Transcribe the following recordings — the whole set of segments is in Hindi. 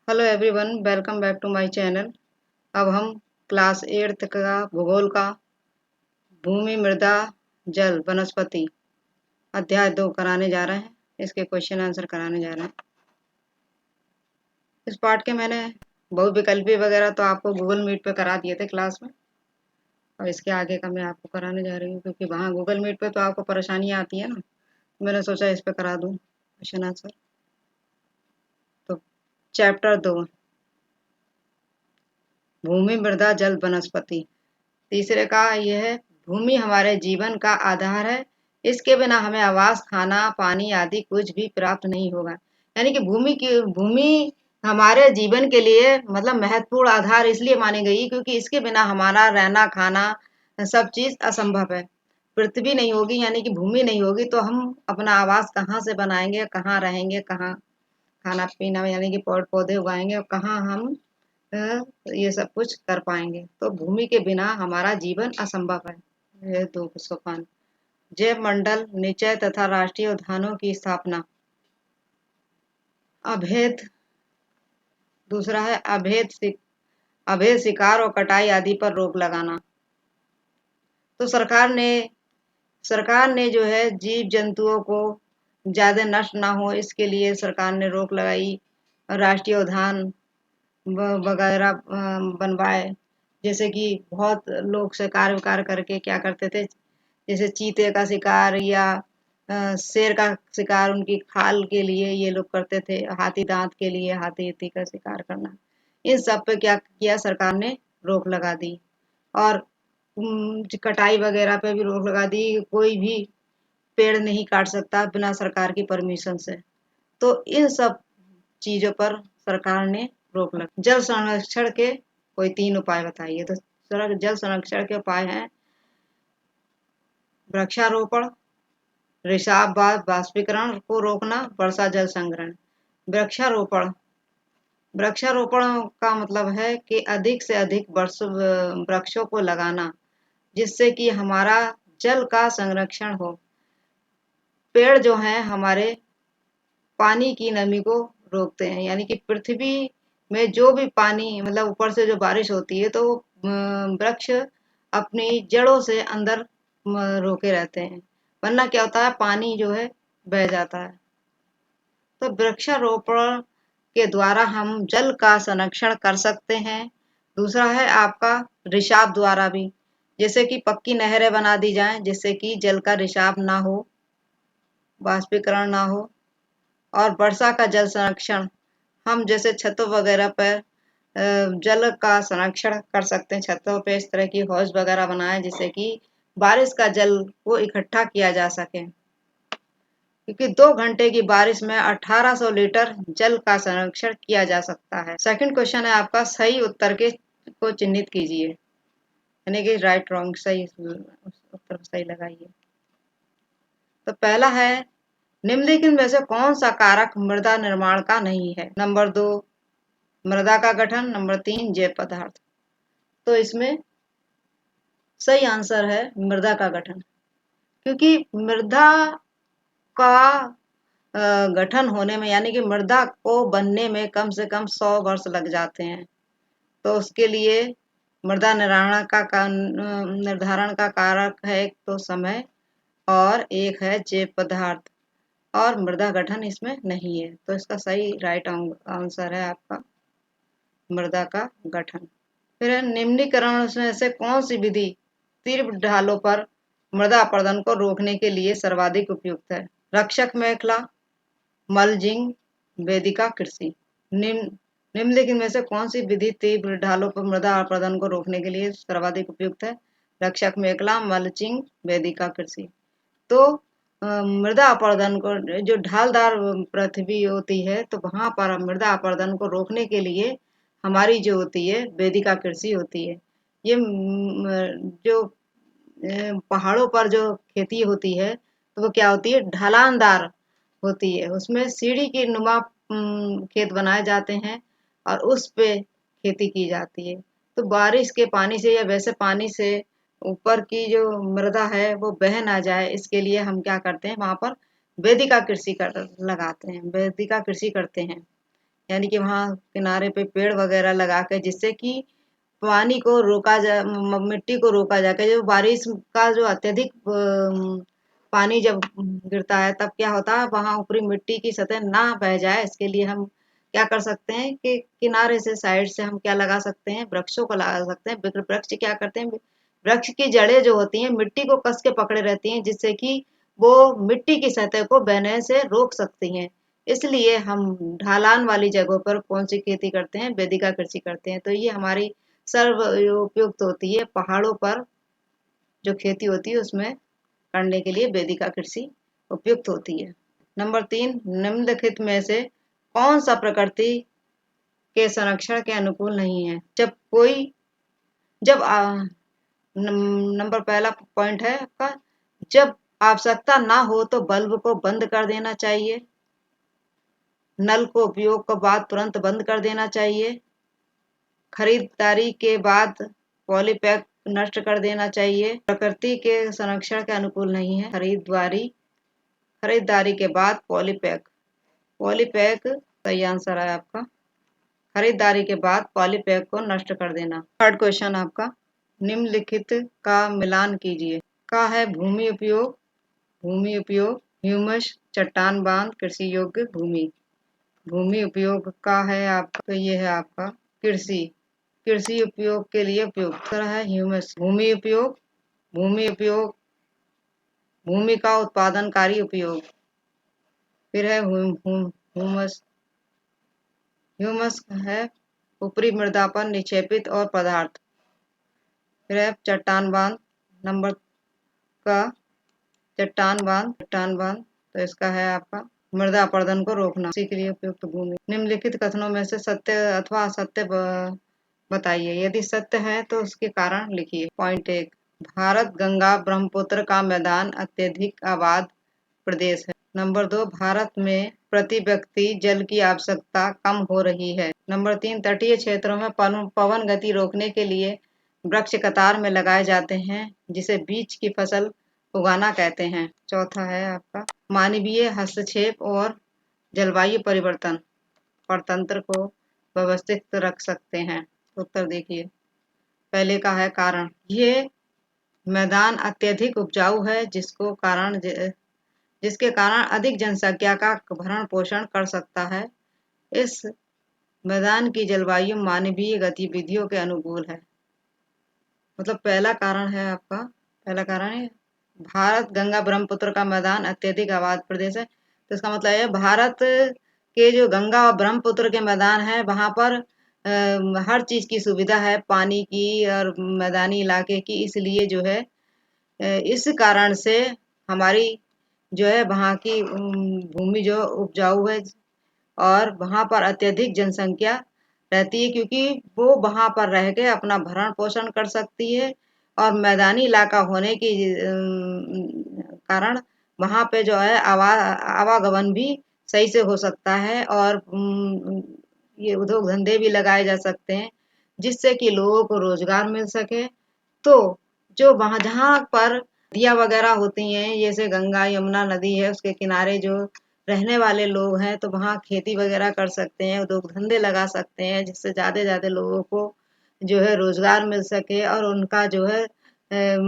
Hello everyone, welcome back to my channel. अब हम क्लास 8th का भूगोल का भूमि, मृदा, जल, वनस्पति अध्याय 2 कराने जा रहे हैं। इसके क्वेश्चन आंसर कराने जा रहे हैं। इस पार्ट के मैंने बहुविकल्पी वगैरह तो आपको गूगल मीट पे करा दिए थे क्लास में, और इसके आगे का मैं आपको कराने जा रही हूँ क्योंकि वहाँ गूगल मीट पे तो आपको परेशानियाँ आती है ना। मैंने सोचा इस पे करा दूँ क्वेश्चन आंसर। तो चैप्टर 2 भूमि, मृदा, जल, वनस्पति। तीसरे का यह है, भूमि हमारे जीवन का आधार है। इसके बिना हमें आवास, खाना, पानी आदि कुछ भी प्राप्त नहीं होगा। यानी कि भूमि हमारे जीवन के लिए मतलब महत्वपूर्ण आधार इसलिए मानी गई क्योंकि इसके बिना हमारा रहना, खाना सब चीज असंभव है। पृथ्वी नहीं होगी यानी कि भूमि नहीं होगी तो हम अपना आवास कहाँ से बनाएंगे, कहाँ रहेंगे, कहाँ खाना पीना यानी कि पौधे उगाएंगे और कहाँ हम अ, ये सब कुछ कर पाएंगे। तो भूमि के बिना हमारा जीवन असंभव है। ये 2 सोपान। जैव मंडल निचय तथा राष्ट्रीय उद्यानों की स्थापना। अभेद दूसरा है अभेद शिकार और कटाई आदि पर रोक लगाना। तो सरकार ने जो है जीव जंतुओं को ज्यादा नष्ट ना हो इसके लिए सरकार ने रोक लगाई। राष्ट्रीय उद्यान वगैरह बनवाए। जैसे कि बहुत लोग शिकार विकार करके क्या करते थे, जैसे चीते का शिकार या शेर का शिकार उनकी खाल के लिए ये लोग करते थे। हाथी दांत के लिए हाथी का शिकार करना, इन सब पे क्या किया सरकार ने, रोक लगा दी। और कटाई वगैरह पे भी रोक लगा दी। कोई भी पेड़ नहीं काट सकता बिना सरकार की परमिशन से। तो इन सब चीजों पर सरकार ने रोक लगा। जल संरक्षण के कोई 3 उपाय बताइए। तो जल संरक्षण के उपाय हैं वृक्षारोपण, रिसाव वाष्पीकरण को रोकना, वर्षा जल संग्रहण। वृक्षारोपण वृक्षारोपण का मतलब है कि अधिक से अधिक वृक्षों को लगाना जिससे कि हमारा जल का संरक्षण हो। पेड़ जो हैं हमारे पानी की नमी को रोकते हैं, यानी कि पृथ्वी में जो भी पानी मतलब ऊपर से जो बारिश होती है तो वृक्ष अपनी जड़ों से अंदर रोके रहते हैं, वरना क्या होता है पानी जो है बह जाता है। तो वृक्षारोपण के द्वारा हम जल का संरक्षण कर सकते हैं। दूसरा है आपका रिसाव द्वारा भी, जैसे कि पक्की नहरें बना दी जाएं जिससे कि जल का रिसाव ना हो, वाष्पीकरण ना हो। और वर्षा का जल संरक्षण, हम जैसे छतों वगैरह पर जल का संरक्षण कर सकते हैं। छतों पे इस तरह की हौज वगैरह बनाएं जिससे कि बारिश का जल को इकट्ठा किया जा सके, क्योंकि 2 घंटे की बारिश में 1800 लीटर जल का संरक्षण किया जा सकता है। सेकंड क्वेश्चन है आपका, सही उत्तर के को चिन्हित कीजिए, यानी कि राइट रॉन्ग सही उत्तर सही लगाइए। तो पहला है, निम्नलिखित में से कौन सा कारक मृदा निर्माण का नहीं है। नंबर 2 मृदा का गठन, नंबर 3 जैव पदार्थ। तो इसमें सही आंसर है मृदा का गठन, क्योंकि मृदा का गठन होने में यानी कि मृदा को बनने में कम से कम 100 वर्ष लग जाते हैं। तो उसके लिए मृदा निर्धारण का कारक है एक तो समय और एक है जैव पदार्थ, और मृदा गठन इसमें नहीं है। तो इसका सही राइट आंसर है आपका मृदा का गठन। फिर निम्नीकरण में से कौन सी विधि तीव्र ढालों पर मृदा अपरदन को रोकने के लिए सर्वाधिक उपयुक्त है। रक्षक मेखला, मल्चिंग, वेदिका कृषि। निम्नलिखित में से कौन सी विधि तीव्र ढालों पर मृदा अपरदन को रोकने के लिए सर्वाधिक उपयुक्त है। रक्षक मेखला, मल्चिंग, वेदिका कृषि। तो मृदा अपरदन को, जो ढालदार पृथ्वी होती है तो वहां पर मृदा अपरदन को रोकने के लिए हमारी जो होती है वेदिका कृषि होती है। ये जो पहाड़ों पर जो खेती होती है तो वो क्या होती है, ढलानदार होती है। उसमें सीढ़ी की नुमा खेत बनाए जाते हैं और उस पे खेती की जाती है। तो बारिश के पानी से या वैसे पानी से ऊपर की जो मृदा है वो बह ना जाए, इसके लिए हम क्या करते हैं वहां पर वेदिका कृषि लगाते हैं, वेदिका कृषि करते हैं। यानी कि वहाँ किनारे पे पेड़ वगैरह लगा के, जिससे कि पानी को रोका जा, मिट्टी को रोका जाए। जो बारिश का जो अत्यधिक पानी जब गिरता है तब क्या होता है, वहाँ ऊपरी मिट्टी की सतह ना बह जाए, इसके लिए हम क्या कर सकते हैं कि किनारे से, साइड से हम क्या लगा सकते हैं, वृक्षों को लगा सकते हैं। वृक्ष क्या करते हैं, वृक्ष की जड़ें जो होती हैं मिट्टी को कस के पकड़े रहती हैं, जिससे कि वो मिट्टी की सतह को बहने से रोक सकती हैं। इसलिए हम ढालान वाली जगहों पर कौन सी खेती करते हैं, वेदिका कृषि करते हैं। तो ये हमारी सर्व उपयुक्त होती है। पहाड़ों पर जो खेती होती है उसमें करने के लिए वेदिका कृषि उपयुक्त होती है। नंबर 3, निम्नलिखित में से कौन सा प्रकृति के संरक्षण के अनुकूल नहीं है। जब नंबर पहला पॉइंट है आपका, जब आवश्यकता ना हो तो बल्ब को बंद कर देना चाहिए। नल को उपयोग के बाद तुरंत बंद कर देना चाहिए। खरीदारी के बाद पॉलीपैक नष्ट कर देना चाहिए। प्रकृति के संरक्षण के अनुकूल नहीं है। खरीदारी के बाद पॉलीपैक सही आंसर है आपका। खरीदारी के बाद पॉलीपैक को नष्ट कर देना। थर्ड क्वेश्चन आपका, निम्नलिखित का मिलान कीजिए। का है भूमि उपयोग, ह्यूमस, चट्टान बांध, कृषि योग्य भूमि। भूमि उपयोग का है आपका, तो ये है आपका कृषि। कृषि उपयोग के लिए उपयुक्त है ह्यूमस। भूमि उपयोग, भूमि का उत्पादनकारी उपयोग। फिर है ह्यूमस। ह्यूमस है ऊपरी मृदा पर निक्षेपित और पदार्थ। फिर है चट्टान बांध, नंबर का चट्टान बांध, तो इसका है आपका मृदा अपरदन को रोकना, इसी के लिए उपयुक्त भूमि। निम्नलिखित कथनों में से सत्य अथवा असत्य बताइए। यदि सत्य है तो उसके कारण लिखिए। पॉइंट 1, भारत गंगा ब्रह्मपुत्र का मैदान अत्यधिक आबाद प्रदेश है। नंबर 2, भारत में प्रति व्यक्ति जल की आवश्यकता कम हो रही है। नंबर 3, तटीय क्षेत्रों में पवन गति रोकने के लिए वृक्ष कतार में लगाए जाते हैं, जिसे बीज की फसल उगाना कहते हैं। चौथा है आपका, मानवीय हस्तक्षेप और जलवायु परिवर्तन पर तंत्र को व्यवस्थित रख सकते हैं। उत्तर देखिए। पहले का है कारण, ये मैदान अत्यधिक उपजाऊ है, जिसके कारण अधिक जनसंख्या का भरण पोषण कर सकता है। इस मैदान की जलवायु मानवीय गतिविधियों के अनुकूल है। मतलब पहला कारण है आपका, पहला कारण है भारत गंगा ब्रह्मपुत्र का मैदान अत्यधिक आबाद प्रदेश है। तो इसका मतलब है भारत के जो गंगा और ब्रह्मपुत्र के मैदान है वहां पर हर चीज की सुविधा है, पानी की और मैदानी इलाके की। इसलिए जो है इस कारण से हमारी जो है वहाँ की भूमि जो उपजाऊ है और वहाँ पर अत्यधिक जनसंख्या रहती है, क्योंकि वो वहाँ पर रह के अपना भरण पोषण कर सकती है। और मैदानी इलाका होने के कारण वहाँ पे जो है आवागमन भी सही से हो सकता है और ये उद्योग धंधे भी लगाए जा सकते हैं, जिससे कि लोगों को रोजगार मिल सके। तो जो वहाँ जहाँ पर नदियाँ वगैरह होती हैं, जैसे गंगा यमुना नदी है, उसके किनारे जो रहने वाले लोग हैं तो वहाँ खेती वगैरह कर सकते हैं, उद्योग धंधे लगा सकते हैं, जिससे ज़्यादा से ज़्यादा लोगों को जो है रोजगार मिल सके और उनका जो है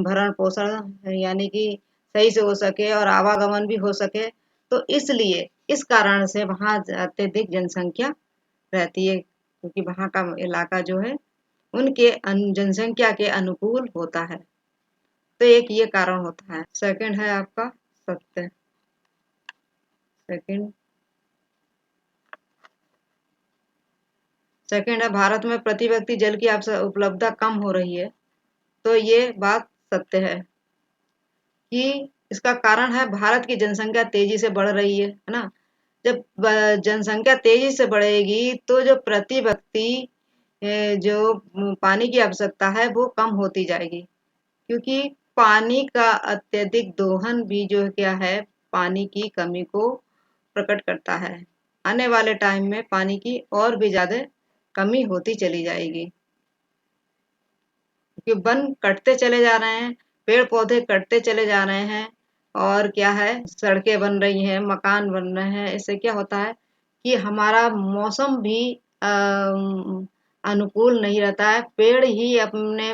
भरण पोषण यानी कि सही से हो सके और आवागमन भी हो सके। तो इसलिए इस कारण से वहाँ अत्यधिक जनसंख्या रहती है, क्योंकि वहाँ का इलाका जो है उनके जनसंख्या के अनुकूल होता है। तो एक ये कारण होता है। सेकंड है आपका सत्य। सेकंड है भारत में प्रति व्यक्ति जल की उपलब्धता कम हो रही है। तो ये बात सत्य है कि इसका कारण है भारत की जनसंख्या तेजी से बढ़ रही है ना। जब जनसंख्या तेजी से बढ़ेगी तो जो प्रति व्यक्ति जो पानी की आवश्यकता है वो कम होती जाएगी, क्योंकि पानी का अत्यधिक दोहन भी जो क्या है पानी की कमी को प्रकट करता है। आने वाले टाइम में पानी की और भी ज्यादा कमी होती चली जाएगी, क्योंकि वन कटते चले जा रहे हैं, पेड़ पौधे कटते चले जा रहे हैं और क्या है सड़कें बन रही हैं, मकान बन रहे हैं। इससे क्या होता है कि हमारा मौसम भी अनुकूल नहीं रहता है। पेड़ ही अपने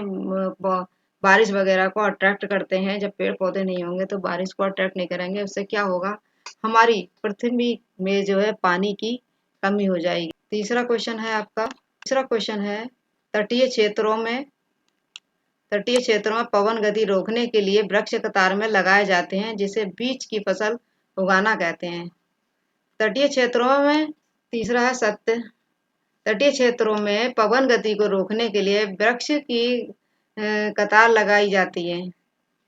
बारिश वगैरह को अट्रैक्ट करते हैं। जब पेड़ पौधे नहीं होंगे तो बारिश को अट्रैक्ट नहीं करेंगे। उससे क्या होगा, हमारी पृथ्वी में जो है पानी की कमी हो जाएगी। तीसरा क्वेश्चन है आपका, तीसरा क्वेश्चन है तटीय क्षेत्रों में पवन गति रोकने के लिए वृक्ष कतार में लगाए जाते हैं, जिसे बीज की फसल उगाना कहते हैं। तटीय क्षेत्रों में तीसरा है सत्य। तटीय क्षेत्रों में पवन गति को रोकने के लिए वृक्ष की कतार लगाई जाती है,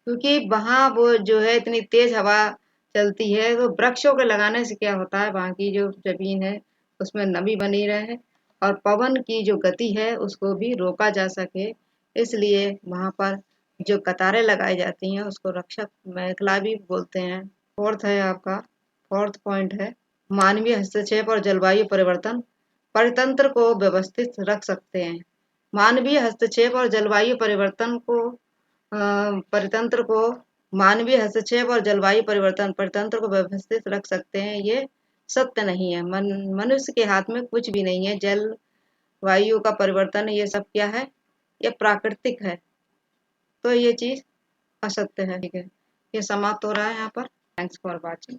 क्योंकि वहाँ वो जो है इतनी तेज हवा चलती है। तो वृक्षों के लगाने से क्या होता है, वहाँ की जो जमीन है उसमें नमी बनी रहे और पवन की जो गति है उसको भी रोका जा सके, इसलिए वहाँ पर जो कतारें लगाई जाती हैं उसको रक्षक मेखला भी बोलते हैं। फोर्थ है आपका, फोर्थ पॉइंट है मानवीय हस्तक्षेप और जलवायु परिवर्तन परितंत्र को व्यवस्थित रख सकते हैं। मानवीय हस्तक्षेप और जलवायु परिवर्तन को परितंत्र को मानवीय हस्तक्षेप और जलवायु परिवर्तन परितंत्र को व्यवस्थित रख सकते हैं, ये सत्य नहीं है। मनुष्य के हाथ में कुछ भी नहीं है। जल वायु का परिवर्तन ये सब क्या है, ये प्राकृतिक है, तो ये चीज असत्य है। ठीक है, ये समाप्त हो रहा है यहाँ पर। Thanks for watching.